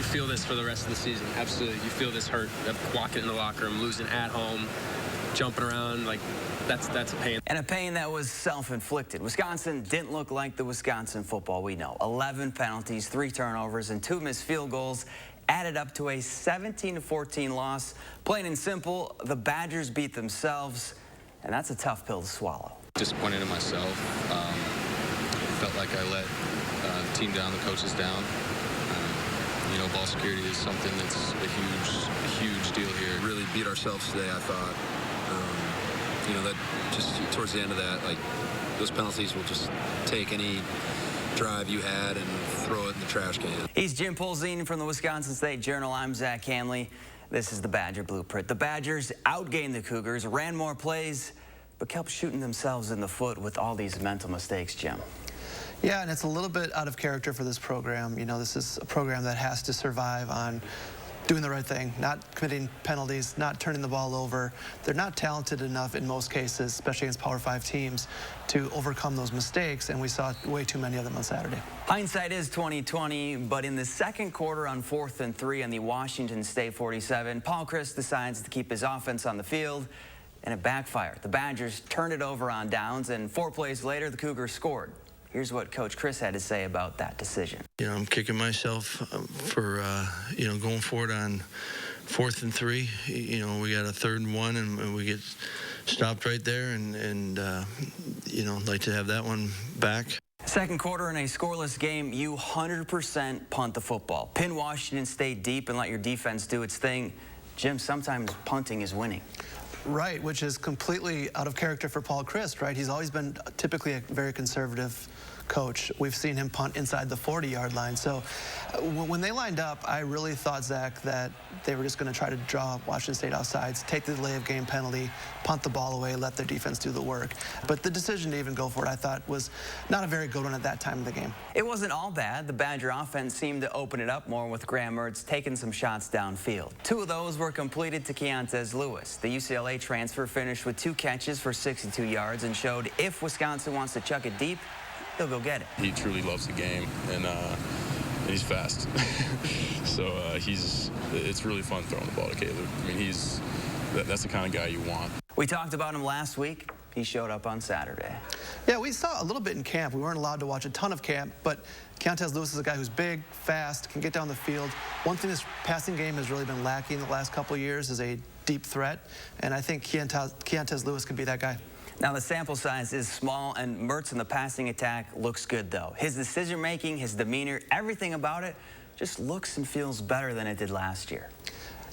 feel this for the rest of the season. Absolutely. You feel this hurt of walking in the locker room, losing at home, jumping around. Like, that's a pain. And a pain that was self-inflicted. Wisconsin didn't look like the Wisconsin football we know. 11 penalties, 3 turnovers, and 2 missed field goals added up to a 17-14 loss. Plain and simple, the Badgers beat themselves, and that's a tough pill to swallow. Disappointed in myself. Felt like I let the team down, the coaches down. You know, ball security is something that's a huge deal here. Really beat ourselves today, I thought. You know, that just towards the end of that, like, those penalties will just take any drive you had and throw it in the trash can. He's Jim Polzin from the Wisconsin State Journal. I'm Zach Hanley. This is the Badger Blueprint. The Badgers outgained the Cougars, ran more plays, but kept shooting themselves in the foot with all these mental mistakes, Jim. Yeah, and it's a little bit out of character for this program. You know, this is a program that has to survive on doing the right thing, not committing penalties, not turning the ball over. They're not talented enough in most cases, especially against Power 5 teams, to overcome those mistakes, and we saw way too many of them on Saturday. Hindsight is 20/20, but in the second quarter on 4th and 3 on the Washington State 47, Paul Chryst decides to keep his offense on the field, and it backfired. The Badgers turned it over on downs, and 4 plays later, the Cougars scored. Here's what Coach Chryst had to say about that decision. You know, I'm kicking myself for, you know, going forward on 4th and 3. You know, we got a 3rd and 1, and we get stopped right there, and you know, I'd like to have that one back. Second quarter in a scoreless game, you 100% punt the football. Pin Washington State deep and let your defense do its thing. Jim, sometimes punting is winning. Right, which is completely out of character for Paul Chryst, right? He's always been typically a very conservative coach. We've seen him punt inside the 40-yard line. So when they lined up, I really thought, Zach, that they were just going to try to draw Washington State offsides, take the delay of game penalty, punt the ball away, let their defense do the work. But the decision to even go for it, I thought, was not a very good one at that time of the game. It wasn't all bad. The Badger offense seemed to open it up more with Graham Mertz taking some shots downfield. 2 of those were completed to Keontez Lewis. The UCLA transfer finished with 2 catches for 62 yards and showed if Wisconsin wants to chuck it deep, they'll go get it. He truly loves the game, and he's fast. So it's really fun throwing the ball to Caleb. I mean, that's the kind of guy you want. We talked about him last week. He showed up on Saturday. Yeah, we saw a little bit in camp. We weren't allowed to watch a ton of camp, but Keontez Lewis is a guy who's big, fast, can get down the field. One thing this passing game has really been lacking the last couple of years is a deep threat, and I think Keontez Lewis could be that guy. Now, the sample size is small, and Mertz in the passing attack looks good, though. His decision-making, his demeanor, everything about it just looks and feels better than it did last year.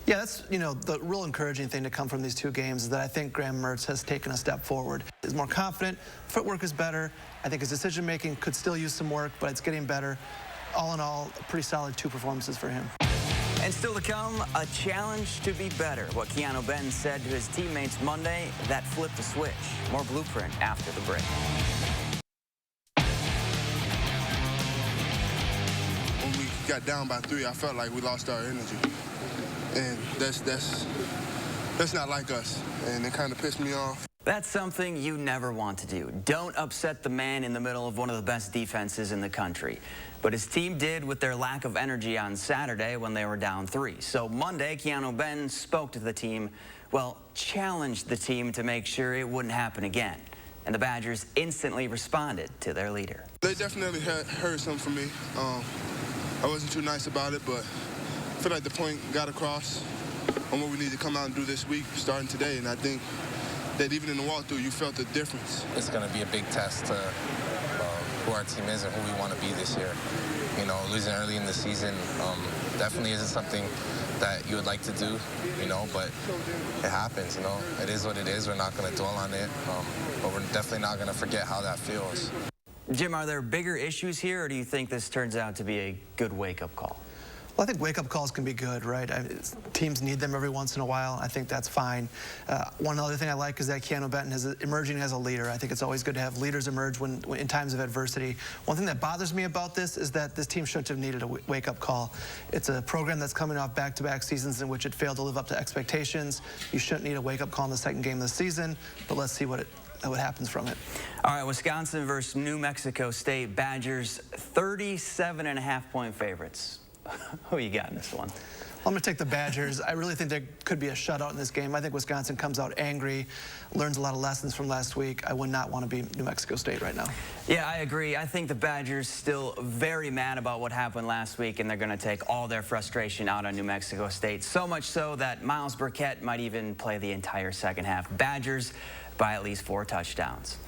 Yeah, that's, you know, the real encouraging thing to come from these 2 games is that I think Graham Mertz has taken a step forward. He's more confident, footwork is better. I think his decision-making could still use some work, but it's getting better. All in all, a pretty solid 2 performances for him. And still to come, a challenge to be better. What Keanu Benton said to his teammates Monday, that flipped the switch. More Blueprint after the break. When we got down by 3, I felt like we lost our energy. And that's not like us, and it kind of pissed me off. That's something you never want to do. Don't upset the man in the middle of one of the best defenses in the country. But his team did with their lack of energy on Saturday when they were down 3. So Monday, Keanu Benton spoke to the team, well, challenged the team to make sure it wouldn't happen again. And the Badgers instantly responded to their leader. They definitely heard something from me. I wasn't too nice about it, but I feel like the point got across on what we need to come out and do this week, starting today. And I think that even in the walkthrough, you felt the difference. It's going to be a big test to who our team is and who we want to be this year. You know, losing early in the season definitely isn't something that you would like to do, you know, but it happens, you know. It is what it is. We're not going to dwell on it, but we're definitely not going to forget how that feels. Jim, are there bigger issues here, or do you think this turns out to be a good wake-up call? Well, I think wake-up calls can be good, right? Teams need them every once in a while. I think that's fine. One other thing I like is that Keanu Benton is emerging as a leader. I think it's always good to have leaders emerge when in times of adversity. One thing that bothers me about this is that this team shouldn't have needed a wake-up call. It's a program that's coming off back-to-back seasons in which it failed to live up to expectations. You shouldn't need a wake-up call in the second game of the season, but let's see what happens from it. All right, Wisconsin versus New Mexico State. Badgers 37.5-point favorites. Who you got in this one? I'm going to take the Badgers. I really think there could be a shutout in this game. I think Wisconsin comes out angry, learns a lot of lessons from last week. I would not want to be New Mexico State right now. Yeah, I agree. I think the Badgers still very mad about what happened last week, and they're going to take all their frustration out on New Mexico State. So much so that Miles Burkett might even play the entire second half. Badgers by at least 4 touchdowns.